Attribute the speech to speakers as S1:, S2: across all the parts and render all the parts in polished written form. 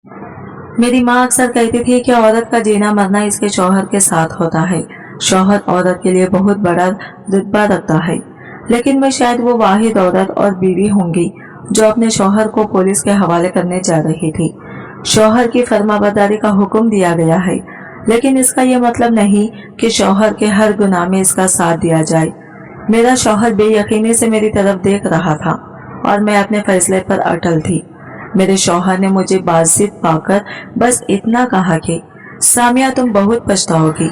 S1: मेरी माँ अक्सर कहती थी कि औरत का जीना मरना इसके शौहर के साथ होता है। शौहर औरत के लिए बहुत बड़ा रुतबा रखता है, लेकिन मैं शायद वो वाहिद औरत और बीवी होंगी जो अपने शौहर को पुलिस के हवाले करने जा रही थी। शौहर की फर्माबरदारी का हुक्म दिया गया है, लेकिन इसका ये मतलब नहीं कि शौहर के हर गुनाह में इसका साथ दिया जाए। मेरा शौहर बेयकीनी से मेरी तरफ देख रहा था और मैं अपने फैसले पर अटल थी। मेरे शौहर ने मुझे बाजिद पाकर बस इतना कहा कि सामिया तुम बहुत पछताओगी,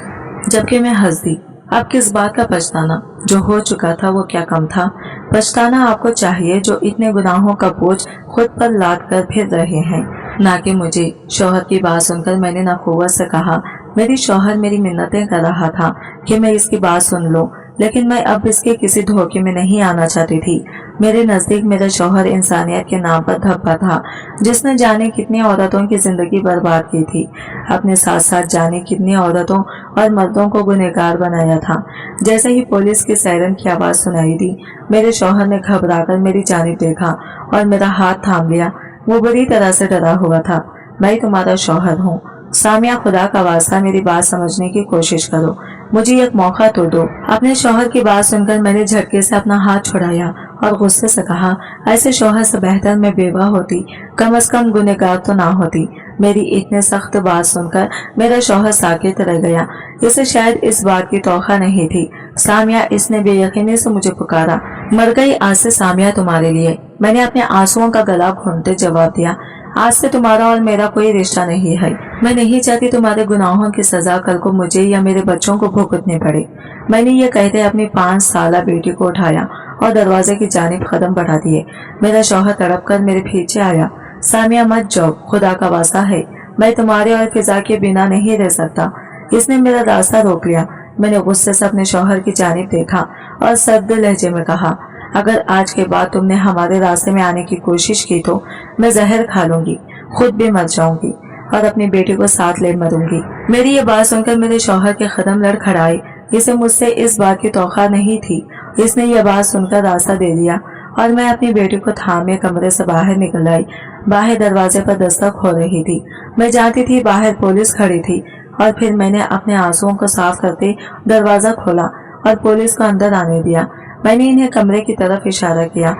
S1: जबकि मैं हंस दी। अब किस बात का पछताना? जो हो चुका था वो क्या कम था? पछताना आपको चाहिए जो इतने गुनाहों का बोझ खुद पर लाद कर फिर रहे हैं, ना कि मुझे। शौहर की बात सुनकर मैंने नखुवत से कहा, मेरी शौहर मेरी मिन्नतें कर रहा था कि मैं इसकी बात सुन लूं, लेकिन मैं अब इसके किसी धोखे में नहीं आना चाहती थी। मेरे नजदीक मेरा शौहर इंसानियत के नाम पर धब्बा था, जिसने जाने कितनी औरतों की जिंदगी बर्बाद की थी, अपने साथ साथ जाने कितनी औरतों और मर्दों को गुनहगार बनाया था। जैसे ही पुलिस की सायरन की आवाज सुनाई दी, मेरे शौहर ने घबराकर मेरी जानिब देखा और मेरा हाथ थाम लिया। वो बुरी तरह से डरा हुआ था। मैं तुम्हारा शौहर हूँ सामिया, खुदा का वास्ता मेरी बात समझने की कोशिश करो, मुझे एक मौका तो दो। अपने शौहर की बात सुनकर मैंने झटके से अपना हाथ छुड़ाया और गुस्से से कहा, ऐसे शौहर से बेहतर मैं बेवा होती, कम से कम गुनहगार तो ना होती। मेरी इतने सख्त बात सुनकर मेरा शौहर साकित रह गया। इसे शायद इस बात की तौखा नहीं थी। सामिया, इसने बेयकीनी से मुझे पुकारा। मर गई आज से सामिया तुम्हारे लिए। मैंने अपने आंसुओं का गला घूंटते जवाब दिया, आज से तुम्हारा और मेरा कोई रिश्ता नहीं है। मैं नहीं चाहती तुम्हारे गुनाहों की सजा कल को मुझे या मेरे बच्चों को भुगतनी पड़े। मैंने ये कहते अपनी 5 साला बेटी को उठाया और दरवाजे की जानिब कदम बढ़ा दिए। मेरा शौहर तड़प कर मेरे पीछे आया। सामिया मत जाओ, खुदा का वास्ता है, मैं तुम्हारे और फिजा के बिना नहीं रह सकता। इसने मेरा रास्ता रोक लिया। मैंने गुस्से से अपने शौहर की जानिब देखा और सर्द लहजे में कहा, अगर आज के बाद तुमने हमारे रास्ते में आने की कोशिश की तो मैं जहर खा लूंगी, खुद भी मर जाऊंगी और अपनी बेटी को साथ ले मरूंगी। मेरी ये बात सुनकर मेरे शौहर के कदम लड़खड़ाए। इसे मुझसे इस बात की तौखा नहीं थी। इसने ये बात सुनकर रास्ता दे दिया और मैं अपनी बेटी को थामे कमरे से बाहर निकल आई। बाहर दरवाजे पर दस्तक हो रही थी। मैं जानती थी बाहर पुलिस खड़ी थी और फिर मैंने अपने आंसुओं को साफ करते दरवाजा खोला और पुलिस को अंदर आने दिया। मैंने इन्हें कमरे की तरफ इशारा किया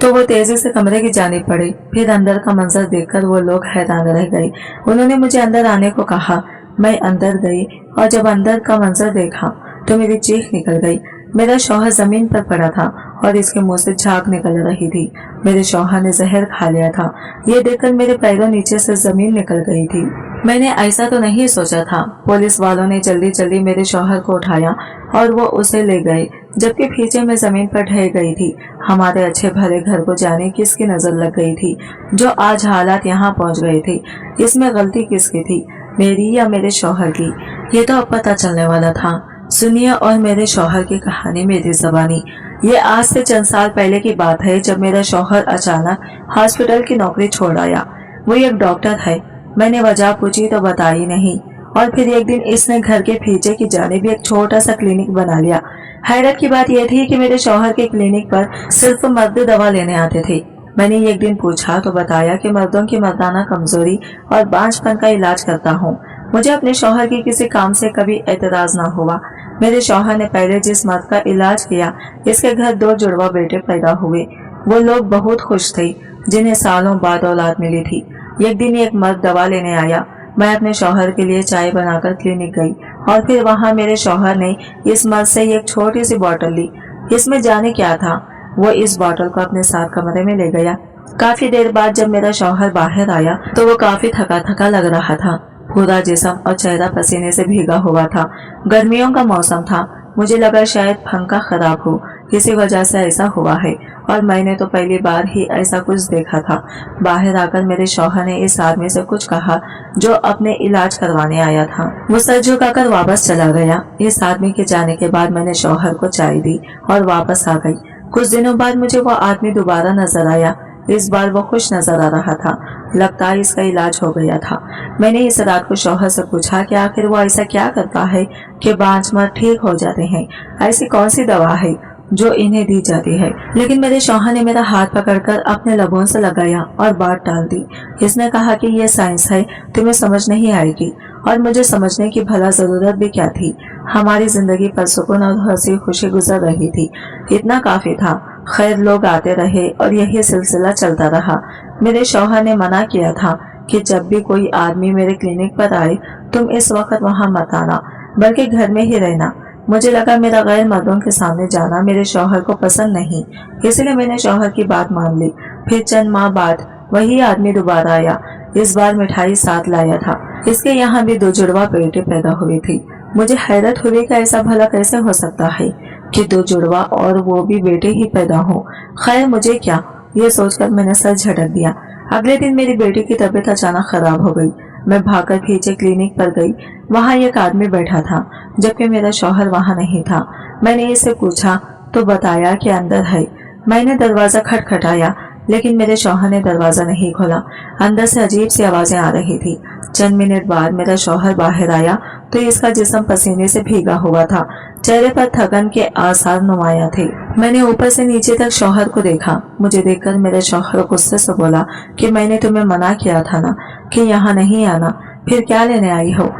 S1: तो वो तेजी से कमरे की जानिब बढ़े। फिर अंदर का मंजर देखकर वो लोग हैरान रह गए। उन्होंने मुझे अंदर आने को कहा। मैं अंदर गई और जब अंदर का मंजर देखा तो मेरी चीख निकल गई। मेरा शौहर जमीन पर पड़ा था और इसके मुंह से झाग निकल रही थी। मेरे शौहर ने जहर खा लिया था। ये देखकर मेरे पैरों नीचे से जमीन निकल गई थी। मैंने ऐसा तो नहीं सोचा था। पुलिस वालों ने जल्दी जल्दी मेरे शौहर को उठाया और वो उसे ले गए, जबकि पीछे मैं जमीन पर ढह गई थी। हमारे अच्छे भले घर को जाने किसकी नजर लग गई थी जो आज हालात यहाँ पहुँच गए थे। इसमें गलती किसकी थी, मेरी या मेरे शौहर की? ये तो अब पता चलने वाला था। सुनिए और मेरे शौहर की कहानी मेरी ज़बानी। ये आज से चंद साल पहले की बात है जब मेरा शौहर अचानक हॉस्पिटल की नौकरी छोड़ आया। वो एक डॉक्टर है। मैंने वजह पूछी तो बताई नहीं और फिर एक दिन इसने घर के पीछे की जानिब एक छोटा सा क्लिनिक बना लिया। हैरत की बात यह थी कि मेरे शौहर के क्लिनिक पर सिर्फ मर्द दवा लेने आते थे। मैंने एक दिन पूछा तो बताया कि मर्दों की मर्दाना कमजोरी और बांझपन का इलाज करता हूँ। मुझे अपने शौहर की किसी काम से कभी एतराज न हुआ। मेरे शौहर ने पहले जिस मर्द का इलाज किया, इसके घर 2 जुड़वा बेटे पैदा हुए। वो लोग बहुत खुश थे जिन्हें सालों बाद औलाद मिली थी। एक दिन एक मर्द दवा लेने आया। मैं अपने शौहर के लिए चाय बनाकर क्लिनिक गई और फिर वहाँ मेरे शौहर ने इस मर्द से एक छोटी सी बोतल ली। इसमें जाने क्या था, वो इस बोतल को अपने साथ कमरे में ले गया। काफी देर बाद जब मेरा शौहर बाहर आया तो वो काफी थका थका लग रहा था। पूरा जिस्म और चेहरा पसीने से भीगा हुआ था। गर्मियों का मौसम था। मुझे लगा शायद पंखा खराब हो, किसी वजह से ऐसा हुआ है और मैंने तो पहली बार ही ऐसा कुछ देखा था। बाहर आकर मेरे शौहर ने इस आदमी से कुछ कहा जो अपने इलाज करवाने आया था। वो सर झुकाकर वापस चला गया। इस आदमी के जाने के बाद मैंने शौहर को चाय दी और वापस आ गई। कुछ दिनों बाद मुझे वो आदमी दोबारा नजर आया। इस बार वो खुश नजर आ रहा था। लगता है इसका इलाज हो गया था। मैंने इस रात को शौहर से पूछा कि आखिर वो ऐसा क्या करता है कि बांझ मर्द ठीक हो जाते हैं, ऐसी कौन सी दवा है? जो इन्हें दी जाती है। लेकिन मेरे शौहर ने मेरा हाथ पकड़कर अपने लबों से लगाया और बात टाल दी। इसने कहा कि ये साइंस है, तुम्हें समझ नहीं आएगी। और मुझे समझने की भला जरूरत भी क्या थी। हमारी जिंदगी परसुकून और हंसी खुशी गुजर रही थी, इतना काफी था। खैर, लोग आते रहे और यही सिलसिला चलता रहा। मेरे शौहर ने मना किया था कि जब भी कोई आदमी मेरे क्लिनिक पर आए तुम इस वक्त वहां मत आना, बल्कि घर में ही रहना। मुझे लगा मेरा गैर मर्दों के सामने जाना मेरे शौहर को पसंद नहीं, इसलिए मैंने शौहर की बात मान ली। फिर चंद माह बाद वही आदमी दोबारा आया। इस बार मिठाई साथ लाया था। इसके यहाँ भी 2 जुड़वा बेटे पैदा हुए थे। मुझे हैरत हुई कि ऐसा भला कैसे हो सकता है कि 2 जुड़वा और वो भी बेटे ही पैदा हो। खैर, मुझे क्या, ये सोचकर मैंने सर झटक दिया। अगले दिन मेरी बेटी की तबीयत अचानक खराब हो गई। मैं भागकर पीछे क्लिनिक पर गई। वहाँ एक आदमी बैठा था, जबकि मेरा शौहर वहाँ नहीं था। मैंने इससे पूछा तो बताया कि अंदर है। मैंने दरवाजा खटखटाया, लेकिन मेरे शौहर ने दरवाजा नहीं खोला। अंदर से अजीब सी आवाजें आ रही थी। चंद मिनट बाद मेरा शौहर बाहर आया तो इसका जिस्म पसीने से भीगा हुआ था। चेहरे पर थकन के आसार नुमाया थे। मैंने ऊपर से नीचे तक शौहर को देखा। मुझे देखकर मेरे शौहर गुस्से से बोला कि मैंने तुम्हें मना किया था ना कि यहाँ नहीं आना, फिर क्या लेने आई हो।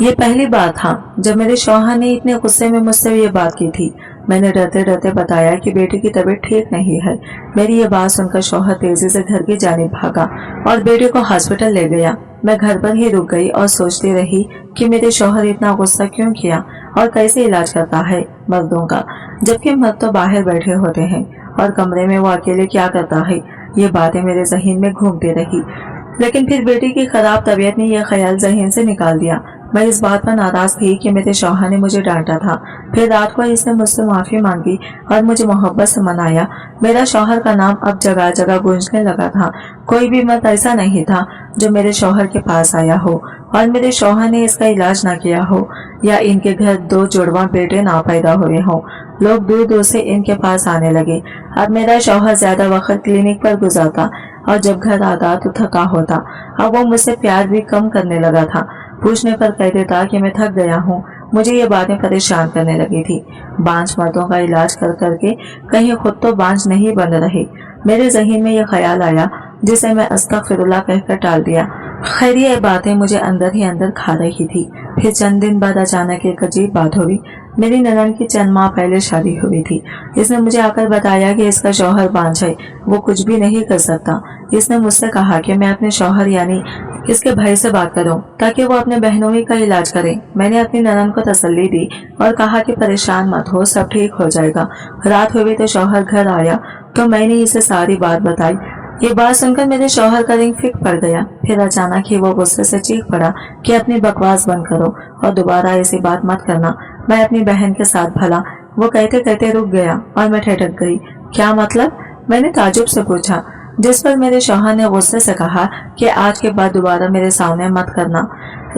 S1: ये पहली बार था जब मेरे शौहर ने इतने गुस्से में मुझसे ये बात की थी। मैंने डरते डरते बताया कि बेटी की तबीयत ठीक नहीं है। मेरी ये बात सुनकर शौहर तेजी से घर की जानिब भागा और बेटे को हॉस्पिटल ले गया। मैं घर पर ही रुक गई और सोचती रही कि मेरे शौहर इतना गुस्सा क्यों किया और कैसे इलाज करता है मर्दों का, जबकि मर्द तो बाहर बैठे होते हैं और कमरे में वो अकेले क्या करता है। ये बातें मेरे जहन में घूमती रही, लेकिन फिर बेटी की खराब तबीयत ने यह ख्याल जहन से निकाल दिया। मैं इस बात पर नाराज थी कि मेरे शौहर ने मुझे डांटा था। फिर रात को इसने मुझसे माफी मांगी और मुझे मोहब्बत से मनाया। मेरा शौहर का नाम अब जगह जगह गूंजने लगा था। कोई भी मर्द ऐसा नहीं था जो मेरे शौहर के पास आया हो और मेरे शौहर ने इसका इलाज ना किया हो या इनके घर 2 जुड़वा बेटे ना पैदा हुए हों। लोग दूर दूर से इनके पास आने लगे। अब मेरा शौहर ज्यादा वक्त क्लिनिक पर गुजारता और जब घर आता तो थका होता। अब वो मुझसे प्यार भी कम करने लगा था। पूछने पर कह देता कि मैं थक गया हूँ। मुझे ये बातें परेशान करने लगी थी। बांझ मर्दों का इलाज कर करके कहीं खुद तो बांझ नहीं बन रही। मेरे जहन में यह ख्याल आया जिसे मैं अस्तगफिरुल्लाह कहकर टाल दिया। खैर, ये बातें मुझे अंदर ही अंदर खा रही थी। फिर चंद दिन बाद अचानक एक अजीब बात हुई। मेरी ननद की चंद माह पहले शादी हुई थी। इसने मुझे आकर बताया कि इसका शौहर बांझ है, वो कुछ भी नहीं कर सकता। इसने मुझसे कहा कि मैं अपने शौहर यानी इसके भाई से बात करूं ताकि वो अपने बहनोई का इलाज करे। मैंने अपनी ननद को तसल्ली दी और कहा कि परेशान मत हो, सब ठीक हो जाएगा। रात हुई तो शौहर घर आया तो मैंने इसे सारी बात बताई। ये बात सुनकर मेरे शौहर का रिंग फिक पड़ गया। फिर अचानक ही वो गुस्से से चीख पड़ा कि अपनी बकवास बंद करो और दोबारा ऐसी बात मत करना, मैं अपनी बहन के साथ भला। वो कहते कहते रुक गया और मैं ठिठक गई। क्या मतलब? मैंने ताजुब से पूछा, जिस पर मेरे शौहर ने गुस्से से कहा कि आज के बाद दोबारा मेरे सामने मत करना।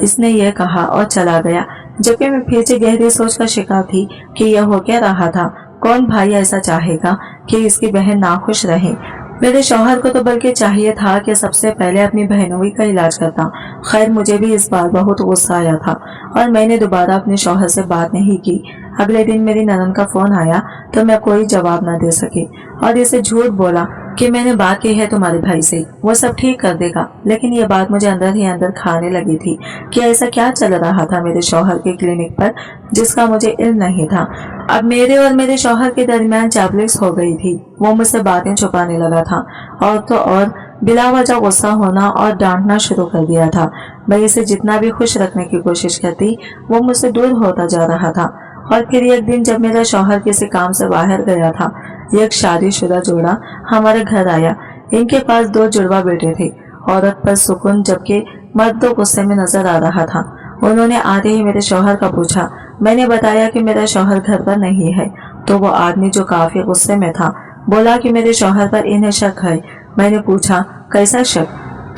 S1: इसने ये कहा और चला गया, जबकि मैं फिर से गहरी सोच का शिकार थी कि यह हो क्या रहा था। कौन भाई ऐसा चाहेगा कि इसकी बहन नाखुश रहे। मेरे शौहर को तो बल्कि चाहिए था कि सबसे पहले अपनी बहनोई का इलाज करता। खैर, मुझे भी इस बार बहुत गुस्सा आया था और मैंने दोबारा अपने शौहर से बात नहीं की। अगले दिन मेरी ननद का फोन आया तो मैं कोई जवाब न दे सकी और इसे झूठ बोला कि मैंने बात की है तुम्हारे भाई से, वो सब ठीक कर देगा। लेकिन ये बात मुझे अंदर ही अंदर खाने लगी थी कि ऐसा क्या चल रहा था मेरे शौहर के क्लिनिक पर जिसका मुझे इल्म नहीं था। अब मेरे और मेरे शौहर के दरमियान चाबलिस हो गई थी। वो मुझसे बातें छुपाने लगा था और तो और बिला वजह गुस्सा होना और डांटना शुरू कर दिया था। मैं इसे जितना भी खुश रखने की कोशिश करती वो मुझसे दूर होता जा रहा था। और फिर एक दिन जब मेरा शौहर किसी काम से बाहर गया था, एक शादीशुदा जोड़ा हमारे घर आया। इनके पास 2 जुड़वा बेटे थे। औरत पर सुकून जबकि मर्द तो गुस्से में नजर आ रहा था। उन्होंने आते ही मेरे शौहर का पूछा। मैंने बताया कि मेरा शौहर घर पर नहीं है तो वो आदमी जो काफी गुस्से में था बोला कि मेरे शौहर पर इन्हें शक है। मैंने पूछा कैसा शक,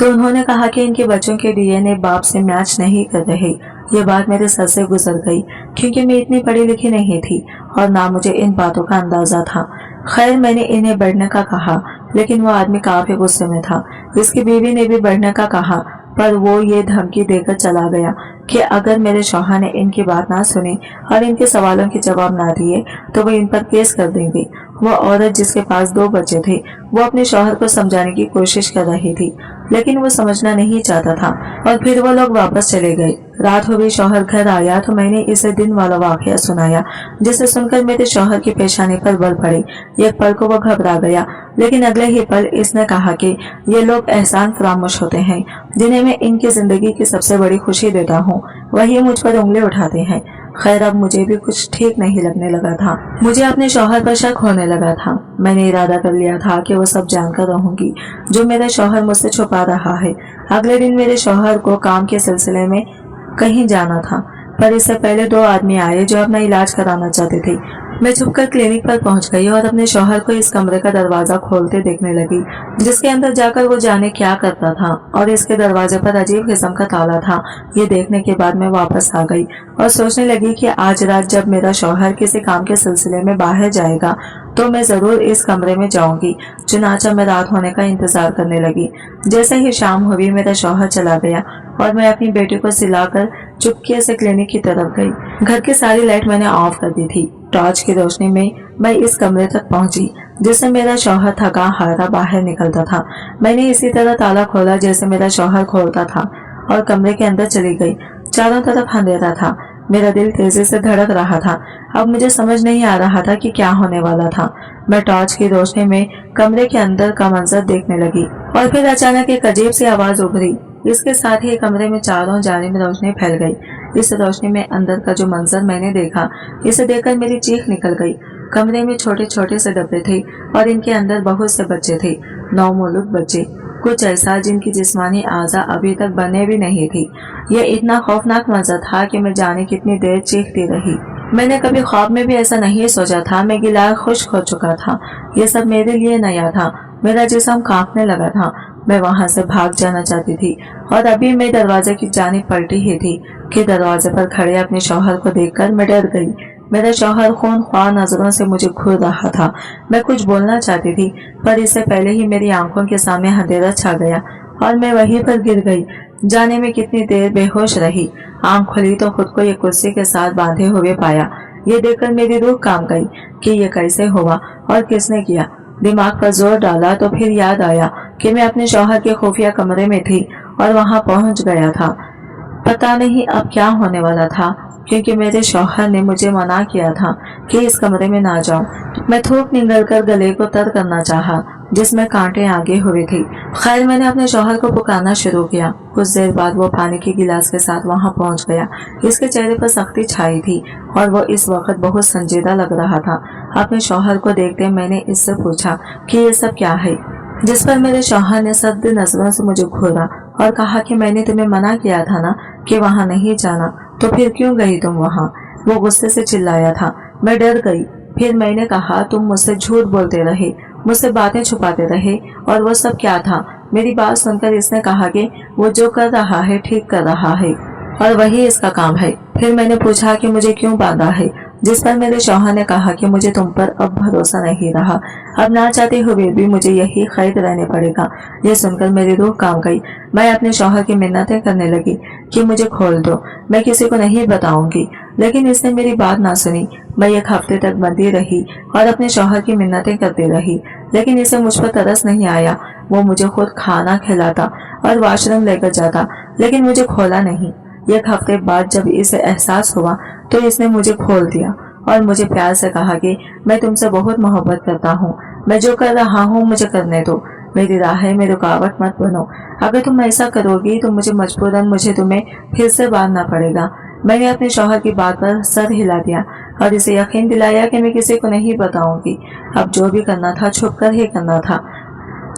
S1: तो उन्होंने कहा कि इनके बच्चों के डीएनए बाप से मैच नहीं कर रहे। ये बात मेरे सर से गुजर गई क्योंकि मैं इतनी पढ़ी लिखी नहीं थी और ना मुझे इन बातों का अंदाजा था। खैर, मैंने इन्हें बढ़ने का कहा लेकिन वो आदमी काफी गुस्से में था। इसकी बीवी ने भी बढ़ने का कहा पर वो ये धमकी देकर चला गया कि अगर मेरे शौहर ने इनकी बात ना सुनी और इनके सवालों के जवाब ना दिए तो वो इन पर केस कर देंगे। वो औरत जिसके पास 2 बच्चे थे वो अपने शौहर को समझाने की कोशिश कर रही थी, लेकिन वो समझना नहीं चाहता था और फिर वो लोग वापस चले गए। रात हो गई, शौहर घर आया तो मैंने इसे दिन वाला वाकया सुनाया, जिसे सुनकर मेरे शौहर की पेशानी पर बल पड़े। एक पल को वो घबरा गया, लेकिन अगले ही पल इसने कहा कि ये लोग एहसान फरामोश होते हैं जिन्हें मैं इनकी जिंदगी की सबसे बड़ी खुशी देता हूँ, वही मुझ पर उंगली उठाते हैं। खैर, अब मुझे भी कुछ ठीक नहीं लगने लगा था। मुझे अपने शौहर पर शक होने लगा था। मैंने इरादा कर लिया था कि वो सब जानकर रहूंगी जो मेरा शौहर मुझसे छुपा रहा है। अगले दिन मेरे शौहर को काम के सिलसिले में कहीं जाना था, पर इससे पहले 2 आदमी आए जो अपना इलाज कराना चाहते थे। मैं छुपकर क्लिनिक पर पहुंच गई और अपने शौहर को इस कमरे का दरवाजा खोलते देखने लगी, जिसके अंदर जाकर वो जाने क्या करता था, और इसके दरवाजे पर अजीब किस्म का ताला था। ये देखने के बाद मैं वापस आ गई और सोचने लगी कि आज रात जब मेरा शौहर किसी काम के सिलसिले में बाहर जाएगा तो मैं जरूर इस कमरे में जाऊंगी। चुनाचा मैं रात होने का इंतजार करने लगी। जैसे ही शाम हुई मेरा शौहर चला गया और मैं अपनी बेटी को सिलाकर चुपके से क्लिनिक की तरफ गई। घर की सारी लाइट मैंने ऑफ कर दी थी। टॉर्च की रोशनी में मैं इस कमरे तक पहुंची जिससे मेरा शौहर थका हारा बाहर निकलता था। मैंने इसी तरह ताला खोला जैसे मेरा शौहर खोलता था और कमरे के अंदर चली गई। चारों तरफ अंधेरा था। मेरा दिल तेजी से धड़क रहा था। अब मुझे समझ नहीं आ रहा था कि क्या होने वाला था। मैं टॉर्च की रोशनी में कमरे के अंदर का मंजर देखने लगी और फिर अचानक एक अजीब सी आवाज उभरी। इसके साथ ही कमरे में चारों जानिब रोशनी फैल गई। इस रोशनी में अंदर का जो मंजर मैंने देखा, इसे देखकर मेरी चीख निकल गई। कमरे में छोटे छोटे से डब्बे थे और इनके अंदर बहुत से बच्चे थे, नौमौलूद बच्चे, कुछ ऐसा जिनकी जिस्मानी आज़ा अभी तक बने भी नहीं थी। यह इतना खौफनाक मंजर था कि मैं जाने कितनी देर चीखती रही। मैंने कभी ख्वाब में भी ऐसा नहीं सोचा था। मैं गिला खुश्क हो चुका था। ये सब मेरे लिए नया था। मेरा जिस्म कांपने लगा था। मैं वहां से भाग जाना चाहती थी और अभी मैं दरवाजे की जानिब पलटी ही थी कि दरवाजे पर खड़े अपने शौहर को देखकर मैं डर गई। मेरा शौहर खूनख्वार नजरों से मुझे घूर रहा था। मैं कुछ बोलना चाहती थी, पर इससे पहले ही मेरी आंखों के सामने अंधेरा छा गया और मैं वहीं पर गिर गई। जाने में कितनी देर बेहोश रही। आंख खुली तो खुद को एक कुर्सी के साथ बांधे हुए पाया। ये देखकर मेरी रूह कांप गई कि ये कैसे हुआ और किसने किया। दिमाग पर जोर डाला तो फिर याद आया कि मैं अपने शौहर के खुफिया कमरे में थी और वहां पहुंच गया था। पता नहीं अब क्या होने वाला था, क्योंकि मेरे शौहर ने मुझे मना किया था कि इस कमरे में ना जाऊं। मैं थूक निगलकर गले को तर करना चाहा, जिसमें कांटे आगे हुए थे। खैर, मैंने अपने शौहर को पुकारना शुरू किया। कुछ देर बाद वो पानी के गिलास के साथ वहां पहुंच गया। इसके चेहरे पर सख्ती छाई थी और वो इस वक्त बहुत संजीदा लग रहा था। अपने शौहर को देखते मैंने इससे पूछा कि ये सब क्या है, जिस पर मेरे शौहर ने सर्द नजरों से मुझे घूरा और कहा कि मैंने तुम्हें मना किया था ना कि वहां नहीं जाना, तो फिर क्यों गई तुम वहां? वो गुस्से से चिल्लाया था। मैं डर गई। फिर मैंने कहा, तुम मुझसे झूठ बोलते रहे, मुझसे बातें छुपाते रहे, और वो सब क्या था? मेरी बात सुनकर इसने कहा कि वो जो कर रहा है ठीक कर रहा है और वही इसका काम है। फिर मैंने पूछा कि मुझे क्यों बांधा है, जिस पर मेरे शौहर ने कहा कि मुझे तुम पर अब भरोसा नहीं रहा। अब ना चाहते हुए भी मुझे यही कैद रहने पड़ेगा। ये सुनकर मेरी रूह कांप गई। मैं अपने शौहर की मिन्नतें करने लगी कि मुझे खोल दो, मैं किसी को नहीं बताऊंगी, लेकिन इसने मेरी बात ना सुनी। मैं 1 हफ्ते तक बंदी रही और अपने शौहर की मिन्नतें करती रही, लेकिन इसे मुझ पर तरस नहीं आया। वो मुझे खुद खाना खिलाता और वॉशरूम लेकर जाता, लेकिन मुझे खोला नहीं। 1 हफ्ते बाद जब इसे एहसास हुआ तो इसने मुझे खोल दिया और मुझे प्यार से कहा कि मैं तुमसे बहुत मोहब्बत करता हूँ, मैं जो कर रहा हूँ मुझे करने दो, मेरी राह में रुकावट मत बनो। अगर तुम ऐसा करोगी तो मुझे तुम्हें फिर से बांधना पड़ेगा। मैंने अपने शौहर की बात पर सर हिला दिया और इसे यकीन दिलाया कि मैं किसी को नहीं बताऊंगी। अब जो भी करना था छुप कर ही करना था।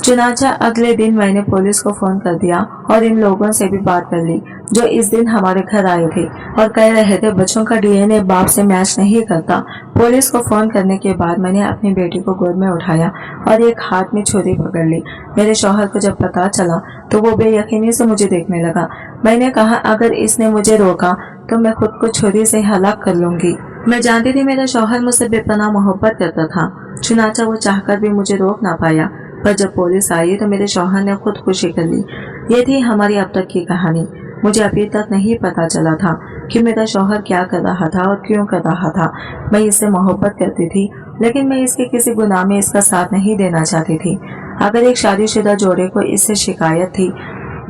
S1: चुनाचा अगले दिन मैंने पुलिस को फोन कर दिया और इन लोगों से भी बात कर ली जो इस दिन हमारे घर आए थे और कह रहे थे बच्चों का डीएनए बाप से मैच नहीं करता। पुलिस को फोन करने के बाद मैंने अपनी बेटी को गोद में उठाया और एक हाथ में छुरी पकड़ ली। मेरे शौहर को जब पता चला तो वो बेयकीनी से मुझे देखने लगा। मैंने कहा, अगर इसने मुझे रोका तो मैं खुद को छुरी से हलाक कर लूंगी। मैं जानती थी मेरा शौहर मुझसे बेपनाह मोहब्बत करता था। चुनाचा वो चाहकर भी मुझे रोक ना पाया। पर जब पुलिस आई तो मेरे शौहर ने खुदकुशी कर ली। ये थी हमारी अब तक की कहानी। मुझे अभी तक नहीं पता चला था कि मेरा शौहर क्या कर रहा था और क्यों कर रहा था। मैं इससे मोहब्बत करती थी, लेकिन मैं इसके किसी गुनाह में इसका साथ नहीं देना चाहती थी। अगर एक शादीशुदा जोड़े को इससे शिकायत थी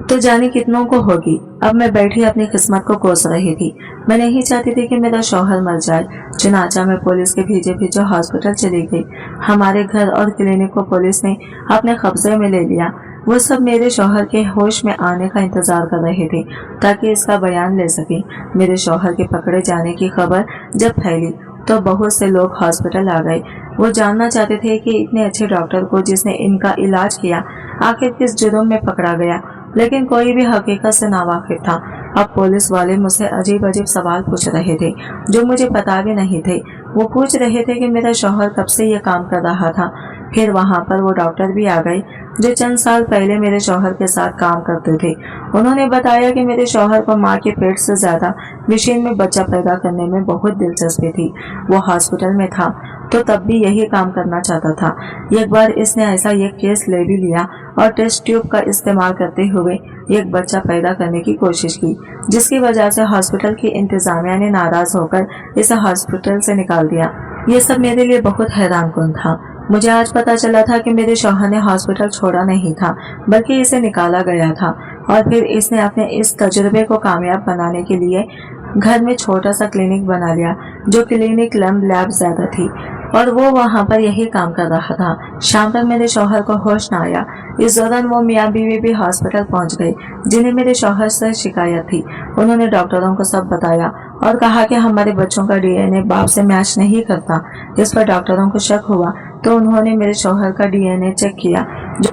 S1: तो जाने कितनों को होगी। अब मैं बैठी अपनी किस्मत को कोस रही थी। मैं नहीं चाहती थी कि मेरा शौहर मर जाए। चुनाचा मैं पुलिस के भीजे हॉस्पिटल चली गई। हमारे घर और क्लिनिक को पुलिस ने अपने कब्जे में ले लिया। वो सब मेरे शौहर के होश में आने का इंतजार कर रहे थे ताकि इसका बयान ले सके। मेरे शौहर के पकड़े जाने की खबर जब फैली तो बहुत से लोग हॉस्पिटल आ गए। वो जानना चाहते थे कि इतने अच्छे डॉक्टर को जिसने इनका इलाज किया आखिर किस जुर्म में पकड़ा गया, लेकिन कोई भी हकीकत से नावाकिफ था। अब पुलिस वाले मुझसे अजीब अजीब सवाल पूछ रहे थे जो मुझे पता भी नहीं थे। वो पूछ रहे थे कि मेरा शौहर कब से ये काम कर रहा था। फिर वहाँ पर वो डॉक्टर भी आ गए जो चंद साल पहले मेरे शौहर के साथ काम करते थे। उन्होंने बताया कि मेरे शौहर को माँ के पेट से ज्यादा मशीन में बच्चा पैदा करने में बहुत दिलचस्पी थी। वो हॉस्पिटल में था तो तब भी यही काम करना चाहता था। एक बार इसने ऐसा एक केस ले भी लिया और टेस्ट ट्यूब का इस्तेमाल करते हुए एक बच्चा पैदा करने की कोशिश की, जिसकी वजह से हॉस्पिटल की इंतजामिया ने नाराज होकर इसे हॉस्पिटल से निकाल दिया। ये सब मेरे लिए बहुत हैरानकुन था। मुझे आज पता चला था कि मेरे शौहर ने हॉस्पिटल छोड़ा नहीं था, बल्कि इसे निकाला गया था। और फिर इसने अपने इस तजुर्बे को कामयाब बनाने के लिए घर में छोटा सा क्लिनिक बना लिया, जो क्लिनिक लैब ज्यादा थी, और वो वहाँ पर यही काम कर रहा था। शाम तक मेरे शौहर को होश न आया। इस दौरान वो मियाँ बीवी भी हॉस्पिटल पहुँच गए, जिन्हें मेरे शौहर से शिकायत थी। उन्होंने डॉक्टरों को सब बताया और कहा कि हमारे बच्चों का डीएनए बाप से मैच नहीं करता। इस पर डॉक्टरों को शक हुआ तो उन्होंने मेरे शौहर का डीएनए चेक किया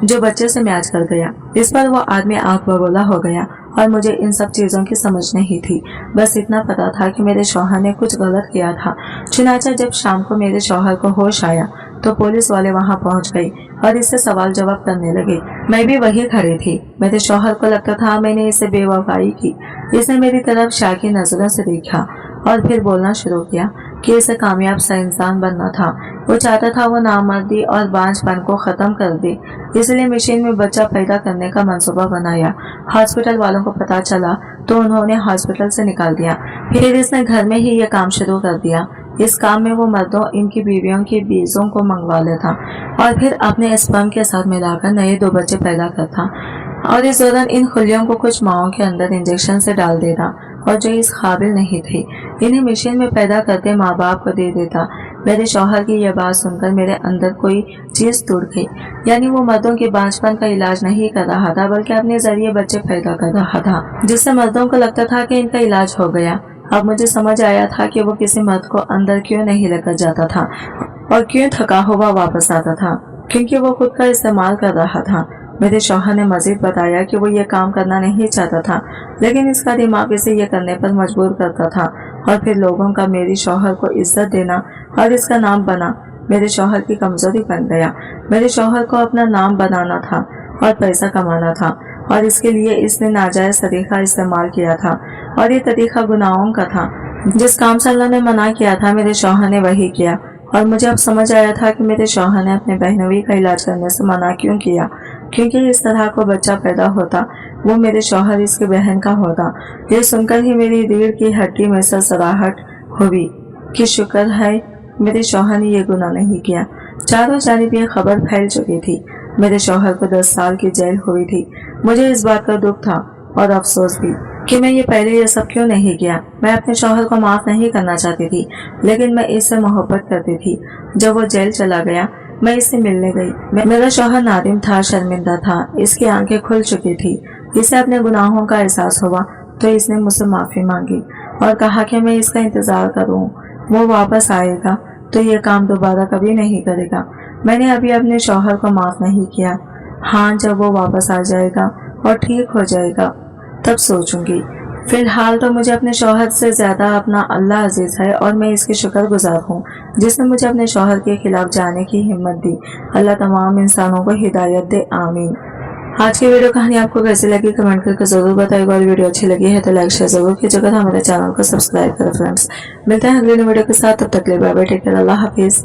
S1: जो बच्चे से मैच कर गया। इस पर वो आदमी आंख बगोला हो गया और मुझे इन सब चीजों की समझ नहीं थी। बस इतना पता था कि मेरे शौहर ने कुछ गलत किया था। चुनाचा जब शाम को मेरे शौहर को होश आया तो पुलिस वाले वहां पहुंच गए और इससे सवाल जवाब करने लगे। मैं भी वही खड़ी थी। मेरे शौहर को लगता था मैंने इसे बेवफाई की। इसने मेरी तरफ शाकी नजरों से देखा और फिर बोलना शुरू किया कि इसे कामयाब सा इंसान बनना था। वो चाहता था वो नामर्दी और बांझपन को खत्म कर दे, इसलिए मशीन में बच्चा पैदा करने का मंसूबा बनाया। हॉस्पिटल वालों को पता चला तो उन्होंने हॉस्पिटल से निकाल दिया। फिर इसने घर में ही ये काम शुरू कर दिया। इस काम में वो मर्दों इनकी बीवियों के बीजों को मंगवा लेता और फिर अपने स्पर्म के साथ मिलाकर नए 2 बच्चे पैदा करता, और इस दौरान इन खुलियों को कुछ माओं के अंदर इंजेक्शन से डाल देता और जो इस काबिल नहीं थे इन्हें मशीन में पैदा करते माँ बाप को दे देता। मेरे शौहर की यह बात सुनकर मेरे अंदर कोई चीज टूट गई। यानी वो मर्दों के बांझपन का इलाज नहीं कर रहा था, बल्कि अपने जरिए बच्चे पैदा कर रहा था, जिससे मर्दों को लगता था कि इनका इलाज हो गया। अब मुझे समझ आया था कि वो किसी मर्द को अंदर क्यों नहीं लेकर जाता था और क्यों थका हुआ वापस आता था, क्योंकि वो खुद का इस्तेमाल कर रहा था। मेरे शौहर ने मजीद बताया कि वो ये काम करना नहीं चाहता था, लेकिन इसका दिमाग इसे ये करने पर मजबूर करता था। और फिर लोगों का मेरे शौहर को इज्जत देना और इसका नाम बना मेरे शौहर की कमजोरी बन गया। मेरे शौहर को अपना नाम बनाना था और पैसा कमाना था, और इसके लिए इसने नाजायज तरीका इस्तेमाल किया था, और ये तरीका गुनाहों का था। जिस काम से अल्लाह ने मना किया था मेरे शौहर ने वही किया। और मुझे अब समझ आया था कि मेरे शौहर ने अपने बहनोई का इलाज करने से मना क्यों किया, क्योंकि इस तरह को बच्चा पैदा होता वो मेरे शौहर इसकी बहन का होता। ये सुनकर ही मेरी रीढ़ की हड्डी में सरसराहट हुई कि शुक्र है मेरे शौहर ने ये गुनाह नहीं किया। चारों जानिब ये खबर फैल चुकी थी। मेरे शौहर को 10 साल की जेल हुई थी। मुझे इस बात का दुख था और अफसोस भी कि मैं ये पहले ये सब क्यों नहीं किया। मैं अपने शौहर को माफ नहीं करना चाहती थी, लेकिन मैं इससे मोहब्बत करती थी। जब वो जेल चला गया मैं इससे मिलने गई। मेरा शौहर नादिम था, शर्मिंदा था, इसकी आंखें खुल चुकी थी। इसे अपने गुनाहों का एहसास हुआ तो इसने मुझसे माफी मांगी और कहा कि मैं इसका इंतजार करूं, वो वापस आएगा तो ये काम दोबारा कभी नहीं करेगा। मैंने अभी अपने शौहर को माफ नहीं किया। हाँ, जब वो वापस आ जाएगा और ठीक हो जाएगा तब सोचूंगी। फिलहाल तो मुझे अपने शौहर से ज्यादा अपना अल्लाह अजीज है और मैं इसकी शुक्रगुजार हूँ जिसने मुझे अपने शौहर के खिलाफ जाने की हिम्मत दी। अल्लाह तमाम इंसानों को हिदायत दे, आमीन। आज की वीडियो कहानी आपको कैसी लगी कमेंट करके जरूर बताइएगा, और वीडियो अच्छी लगी है तो लाइक शेयर जरूर कीजिएगा। हमारे चैनल को सब्सक्राइब करें फ्रेंड्स। मिलते हैं अगले वीडियो के साथ, तब तक के लिए बाय बाय, टेक केयर, अल्लाह हाफिज।